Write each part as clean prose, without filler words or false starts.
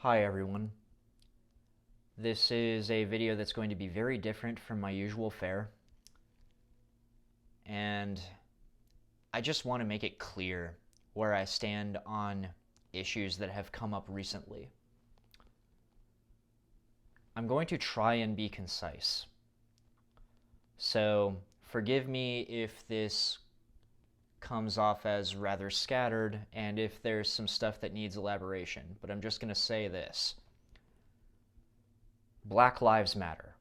Hi everyone. This is a video that's going to be very different from my usual fare, and I just want to make it clear where I stand on issues that have come up recently. I'm going to try and be concise, so forgive me if this comes off as rather scattered and if there's some stuff that needs elaboration, but I'm just going to say this. Black Lives Matter.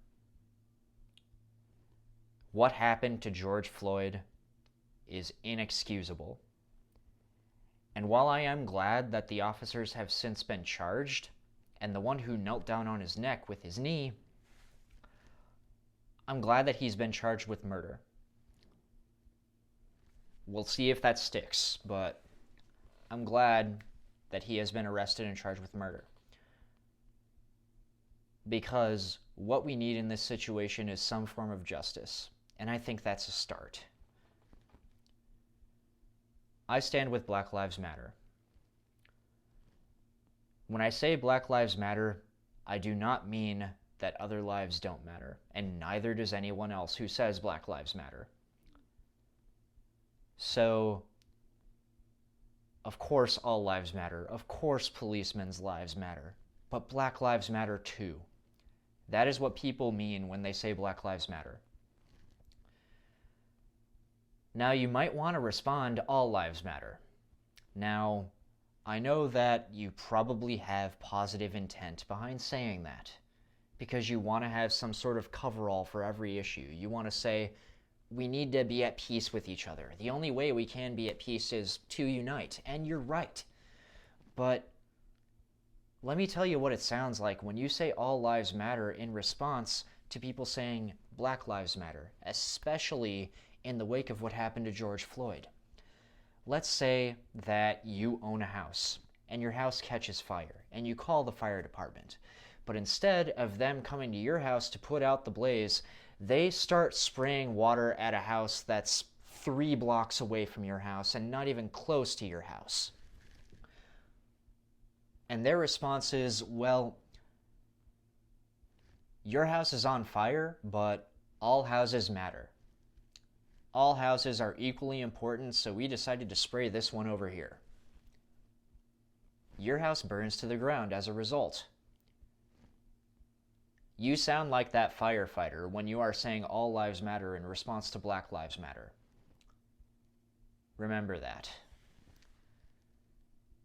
What happened to George Floyd is inexcusable. And while I am glad that the officers have since been charged, and the one who knelt down on his neck with his knee, I'm glad that he's been charged with murder. We'll see if that sticks, but I'm glad that he has been arrested and charged with murder. Because what we need in this situation is some form of justice, and I think that's a start. I stand with Black Lives Matter. When I say Black Lives Matter, I do not mean that other lives don't matter, and neither does anyone else who says Black Lives Matter. So, of course all lives matter, of course policemen's lives matter, but Black Lives Matter too. That is what people mean when they say Black Lives Matter. Now, you might want to respond, all lives matter. Now, I know that you probably have positive intent behind saying that, because you want to have some sort of coverall for every issue. You want to say, we need to be at peace with each other. The only way we can be at peace is to unite, and you're right. But let me tell you what it sounds like when you say all lives matter in response to people saying Black Lives Matter, especially in the wake of what happened to George Floyd. Let's say that you own a house and your house catches fire and you call the fire department. But instead of them coming to your house to put out the blaze, they start spraying water at a house that's 3 blocks away from your house and not even close to your house. And their response is, well, your house is on fire, but all houses matter. All houses are equally important, so we decided to spray this one over here. Your house burns to the ground as a result. You sound like that firefighter when you are saying all lives matter in response to Black Lives Matter. Remember that.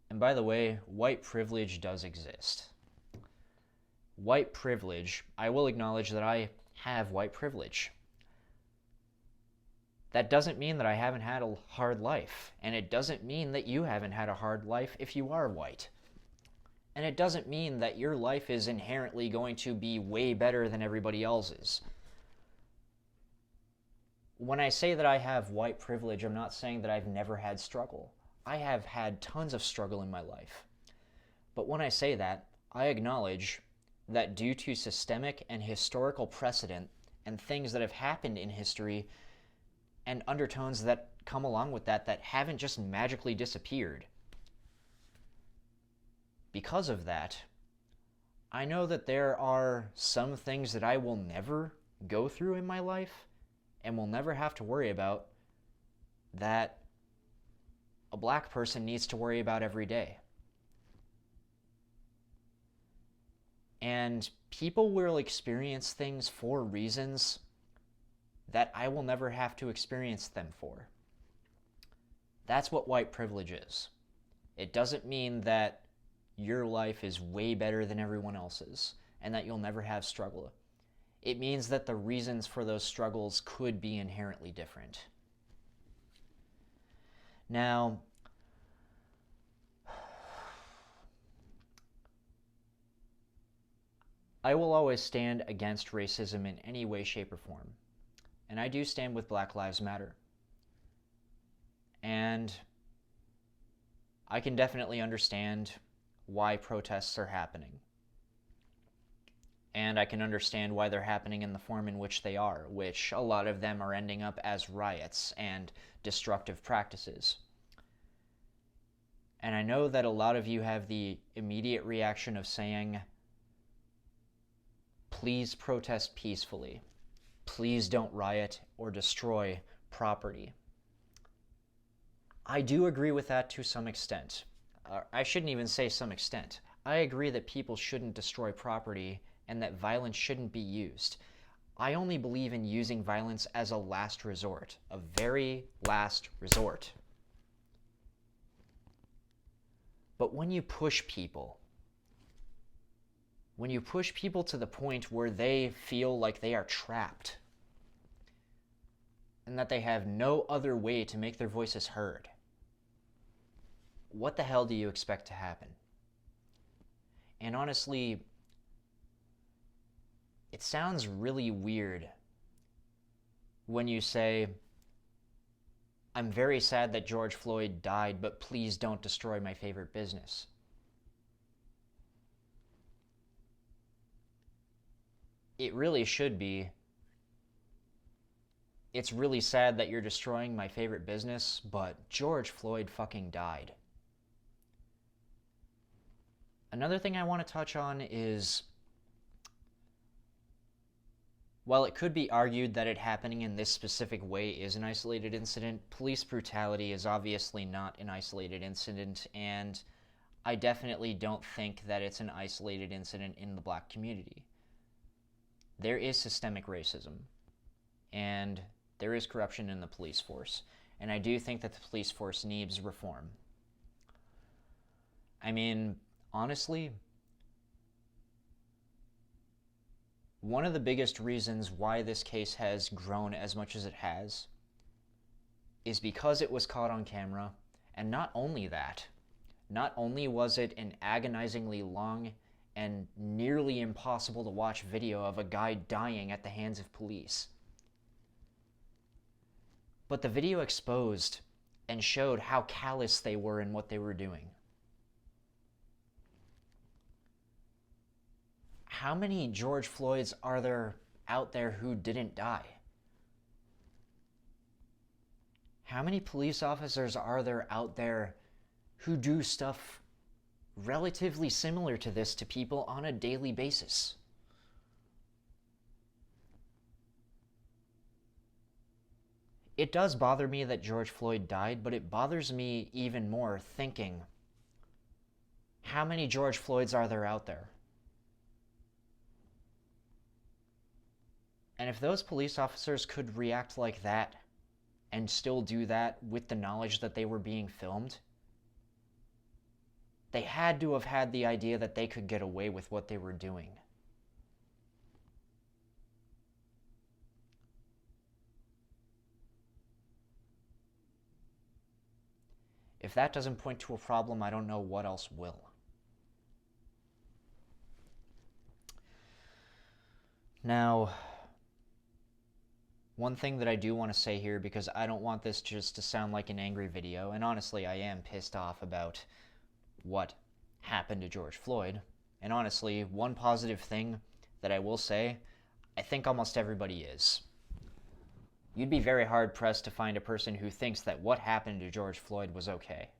And by the way, white privilege does exist. White privilege, I will acknowledge that I have white privilege. That doesn't mean that I haven't had a hard life, and it doesn't mean that you haven't had a hard life if you are white. And it doesn't mean that your life is inherently going to be way better than everybody else's. When I say that I have white privilege, I'm not saying that I've never had struggle. I have had tons of struggle in my life. But when I say that, I acknowledge that due to systemic and historical precedent and things that have happened in history and undertones that come along with that haven't just magically disappeared. Because of that, I know that there are some things that I will never go through in my life and will never have to worry about that a black person needs to worry about every day. And people will experience things for reasons that I will never have to experience them for. That's what white privilege is. It doesn't mean that your life is way better than everyone else's and that you'll never have struggle. It means that the reasons for those struggles could be inherently different. Now, I will always stand against racism in any way, shape, or form. And I do stand with Black Lives Matter. And I can definitely understand why protests are happening. And I can understand why they're happening in the form in which they are, which a lot of them are ending up as riots and destructive practices. And I know that a lot of you have the immediate reaction of saying, please protest peacefully. Please don't riot or destroy property. I do agree with that to some extent. I shouldn't even say some extent. I agree that people shouldn't destroy property and that violence shouldn't be used. I only believe in using violence as a last resort, a very last resort. But when you push people to the point where they feel like they are trapped and that they have no other way to make their voices heard, what the hell do you expect to happen? And honestly, it sounds really weird when you say, I'm very sad that George Floyd died, but please don't destroy my favorite business. It really should be, it's really sad that you're destroying my favorite business, but George Floyd fucking died. Another thing I want to touch on is, while it could be argued that it happening in this specific way is an isolated incident, police brutality is obviously not an isolated incident, and I definitely don't think that it's an isolated incident in the black community. There is systemic racism, and there is corruption in the police force, and I do think that the police force needs reform. I mean, honestly, one of the biggest reasons why this case has grown as much as it has is because it was caught on camera, and not only that, not only was it an agonizingly long and nearly impossible to watch video of a guy dying at the hands of police, but the video exposed and showed how callous they were in what they were doing. How many George Floyds are there out there who didn't die? How many police officers are there out there who do stuff relatively similar to this to people on a daily basis? It does bother me that George Floyd died, but it bothers me even more thinking, how many George Floyds are there out there? And if those police officers could react like that and still do that with the knowledge that they were being filmed, they had to have had the idea that they could get away with what they were doing. If that doesn't point to a problem, I don't know what else will. Now, one thing that I do want to say here, because I don't want this just to sound like an angry video, and honestly I am pissed off about what happened to George Floyd, and honestly, one positive thing that I will say, I think almost everybody is. You'd be very hard-pressed to find a person who thinks that what happened to George Floyd was okay.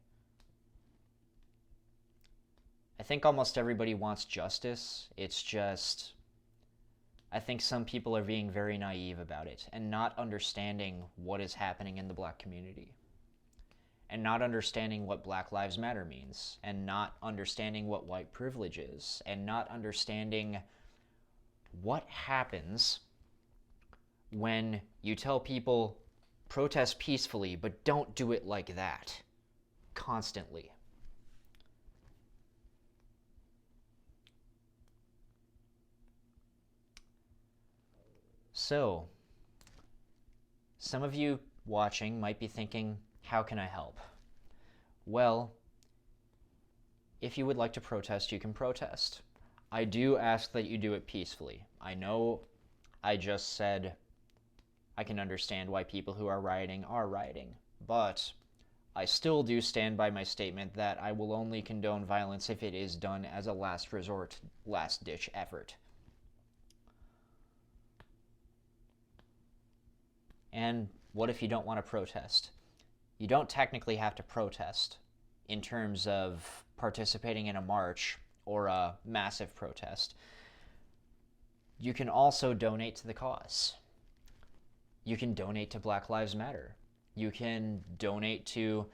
I think almost everybody wants justice. It's just, I think some people are being very naive about it and not understanding what is happening in the black community, and not understanding what Black Lives Matter means, and not understanding what white privilege is, and not understanding what happens when you tell people protest peacefully, but don't do it like that constantly. So, some of you watching might be thinking, how can I help? Well, if you would like to protest, you can protest. I do ask that you do it peacefully. I know I just said I can understand why people who are rioting, but I still do stand by my statement that I will only condone violence if it is done as a last resort, last-ditch effort. And what if you don't want to protest? You don't technically have to protest. in terms of participating in a march or a massive protest, you can also donate to the cause. You can donate to Black Lives Matter. You can donate to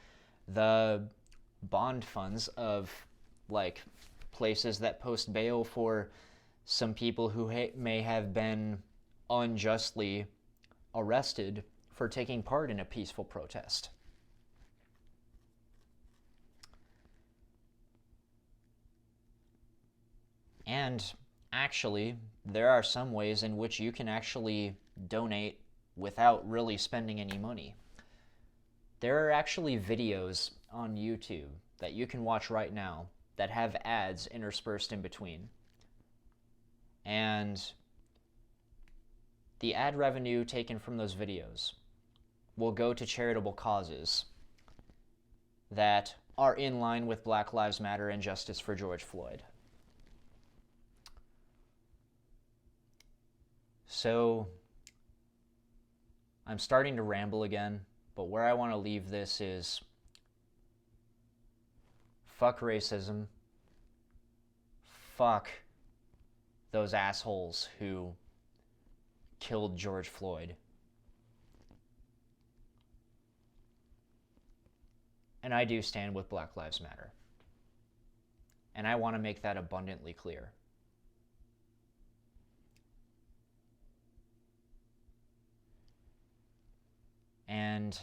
the bond funds of like places that post bail for some people who may have been unjustly arrested for taking part in a peaceful protest. And actually, there are some ways in which you can actually donate without really spending any money. There are actually videos on YouTube that you can watch right now that have ads interspersed in between. And the ad revenue taken from those videos will go to charitable causes that are in line with Black Lives Matter and justice for George Floyd. So, I'm starting to ramble again, but where I want to leave this is fuck racism. Fuck those assholes who killed George Floyd. And I do stand with Black Lives Matter. And I want to make that abundantly clear. And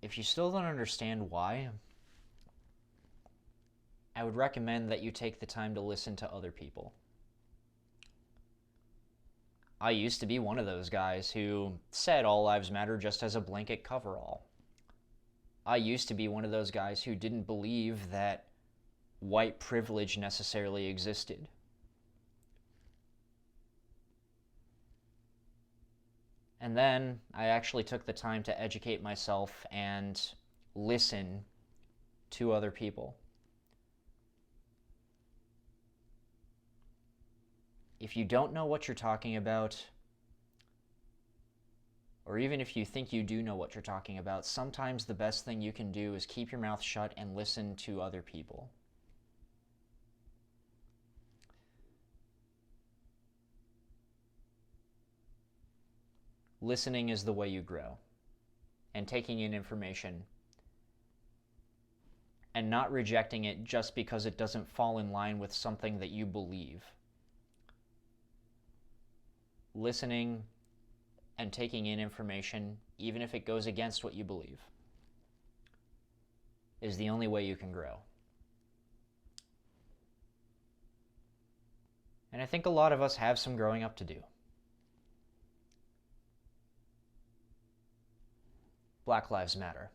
if you still don't understand why, I would recommend that you take the time to listen to other people. I used to be one of those guys who said all lives matter just as a blanket coverall. I used to be one of those guys who didn't believe that white privilege necessarily existed. And then I actually took the time to educate myself and listen to other people. If you don't know what you're talking about, or even if you think you do know what you're talking about, sometimes the best thing you can do is keep your mouth shut and listen to other people. Listening is the way you grow, and taking in information and not rejecting it just because it doesn't fall in line with something that you believe. Listening and taking in information, even if it goes against what you believe, is the only way you can grow. And I think a lot of us have some growing up to do. Black Lives Matter.